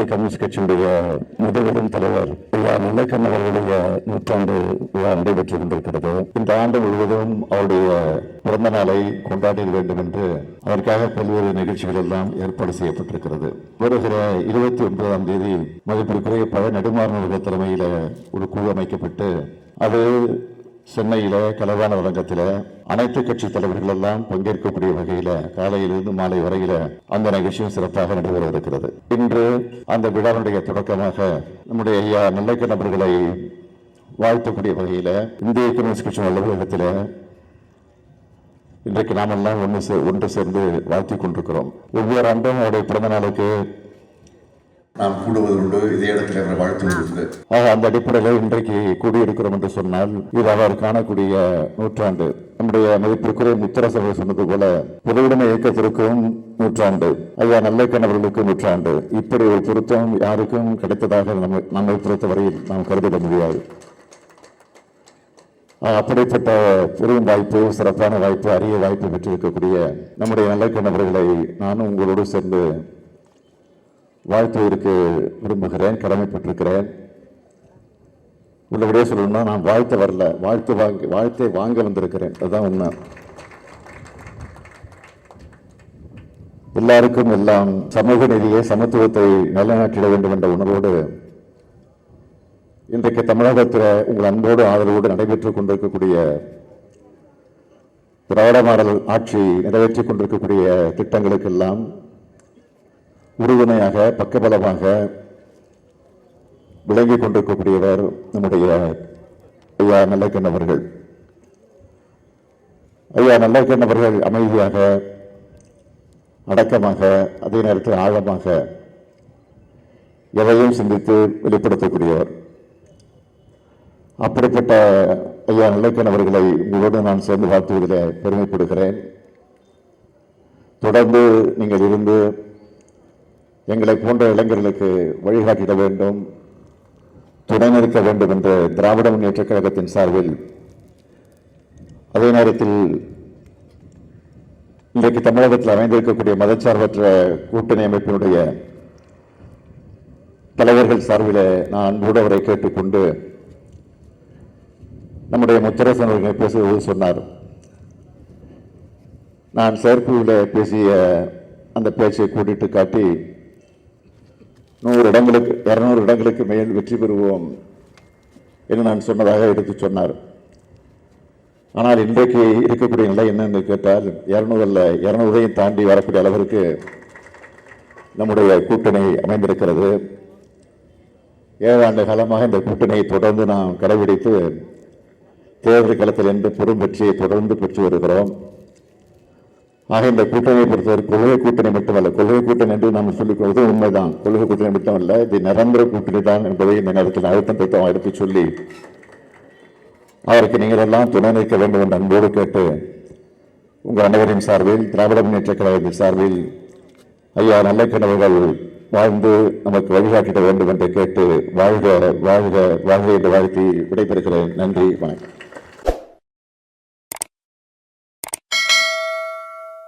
இந்திய கம்யூனிஸ்ட் கட்சியுடைய முதல்வரும் தலைவர் ஐயா நல்லக்கண் அவர்களுடைய நூற்றாண்டு விழா நடைபெற்றுக் கொண்டிருக்கிறது. இந்த ஆண்டு முழுவதும் அவருடைய பிறந்த நாளை கொண்டாட வேண்டும் என்று அதற்காக பல்வேறு நிகழ்ச்சிகள் எல்லாம் ஏற்பாடு செய்யப்பட்டிருக்கிறது. வருகிற 29ஆம் தேதி மதிப்பிற்குரிய பல நெடுமாறன் தலைமையில ஒரு குழு அமைக்கப்பட்டு அது சென்னையில கலவான அரங்கத்தில் அனைத்து கட்சி தலைவர்கள் எல்லாம் பங்கேற்கக்கூடிய வகையில காலையிலிருந்து மாலை வரையில அந்த நிகழ்ச்சியும் சிறப்பாக நடைபெற இருக்கிறது. இன்று அந்த விழாவுடைய தொடக்கமாக நம்முடைய ஐயா நல்லக்கண் அவர்களை வாழ்த்தக்கூடிய வகையில இந்திய கம்யூனிஸ்ட் கட்சி அலுவலகத்தில் இன்றைக்கு நாம் எல்லாம் ஒன்று சேர்ந்து வாழ்த்திக் கொண்டிருக்கிறோம். ஒவ்வொரு ஆண்டும் அவருடைய பிறந்த நாளுக்கு நாம் கூடுவதுண்டு, இதே இடத்தில் வாழ்த்துவதுண்டு. அந்த அடிப்படையில் இன்றைக்கு கூடியிருக்கிறோம் என்று சொன்னால் இது அவர் காணக்கூடிய நூற்றாண்டு. நம்முடைய மதிப்பிற்குரிய முத்தரசு சொன்னது போல பொதுவுடைமை இயக்கத்திற்கும் நூற்றாண்டு, ஐயா நல்லக்கண் அவர்களுக்கும் நூற்றாண்டு. இப்படி ஒரு பொருத்தம் யாருக்கும் கிடைத்ததாக நம்மை பொறுத்தவரையில் நாம் கருதிட முடியாது. அப்படிப்பட்ட பெரும் வாய்ப்பு, சிறப்பான வாய்ப்பு, அரிய வாய்ப்பு பெற்றிருக்கக்கூடிய நம்முடைய நல்லக்கண் அவர்களை நானும் உங்களோடு சேர்ந்து வாழ்த்துவதற்கு விரும்புகிறேன், கடமைப்பட்டிருக்கிறேன். உள்ளபடியே சொல்லணும்னா நான் வாழ்த்த வரல, வாழ்த்தை வாங்க வந்திருக்கிறேன். அதுதான் உண்மை. எல்லாருக்கும் எல்லாம் சமூக நீதியை, சமத்துவத்தை நிலைநாட்டிட வேண்டும் என்ற உணர்வோடு இன்றைக்கு தமிழகத்தில் உங்கள் அன்போடு ஆதரவோடு நடைபெற்றுக் கொண்டிருக்கக்கூடிய திராவிட மாடல் ஆட்சி நிறைவேற்றிக் கொண்டிருக்கக்கூடிய திட்டங்களுக்கெல்லாம் உறுதுணையாக, பக்கபலமாக விளங்கிக் கொண்டிருக்கக்கூடியவர் நம்முடைய ஐயா நல்லக்கண் அவர்கள். ஐயா நல்லக்கண் அவர்கள் அமைதியாக, அடக்கமாக, அதே நேரத்தில் ஆழமாக எதையும் சிந்தித்து வெளிப்படுத்தக்கூடியவர். அப்படிப்பட்ட ஐயா நல்லக்கண் அவர்களை உங்களோடு நான் சேர்ந்து வாழ்த்துவதில் பெருமைப்படுகிறேன். தொடர்ந்து நீங்கள் இருந்து எங்களை போன்ற இளைஞர்களுக்கு வழிகாட்டிட வேண்டும், துணை நிற்க வேண்டும் என்ற திராவிட முன்னேற்ற கழகத்தின் சார்பில், அதே நேரத்தில் இன்றைக்கு தமிழகத்தில் அமைந்திருக்கக்கூடிய மதச்சார்பற்ற கூட்டணி அமைப்பினுடைய தலைவர்கள் சார்பில் நான் அன்போடு அவரை கேட்டுக்கொண்டு, நம்முடைய முத்தரசன் அவர்கள் பேசுவது சொன்னார். நான் செயற்குழுவில் பேசிய அந்த பேச்சை கூட்டிட்டு காட்டி 100 இடங்களுக்கு 200 இடங்களுக்கு மேல் வெற்றி பெறுவோம் என்று நான் சொன்னதாக எடுத்து சொன்னார். ஆனால் இன்றைக்கு இருக்கக்கூடிய நிலை என்னன்னு கேட்டால் 200 அல்ல, 200ஐயும் தாண்டி வரக்கூடிய அளவிற்கு நம்முடைய கூட்டணி அமைந்திருக்கிறது. 7 ஆண்டு காலமாக இந்த கூட்டணியை தொடர்ந்து நாம் கடைபிடித்து தேர்தல் களத்தில் என்று பெரும் வெற்றியை தொடர்ந்து பெற்று வருகிறோம். ஆக இந்த கூட்டணியை பொறுத்தவரை கொள்கை கூட்டணி மட்டுமல்ல, கொள்கை கூட்டணி என்று நாம் சொல்லிக் கொள்வது உண்மைதான். கொள்கை கூட்டணி மட்டுமல்ல, இது நிரந்தர கூட்டணி தான் என்பதை இந்த நேரத்தில் அழுத்தம் திருத்தம் எடுத்து சொல்லி அவருக்கு நீங்கள் எல்லாம் துணை நிற்க வேண்டும் என்று அன்போடு கேட்டு, உங்கள் அனைவரின் சார்பில், திராவிட முன்னேற்ற கழகத்தின் சார்பில் ஐயா நல்லக்கண் அவர்கள் வாழ்ந்து நமக்கு வழிகாட்டிட வேண்டும் என்று கேட்டு வாழ்க வாழ்க வாழ்க என்று வாழ்த்தி விடைபெறுகிறேன். நன்றி, வணக்கம்.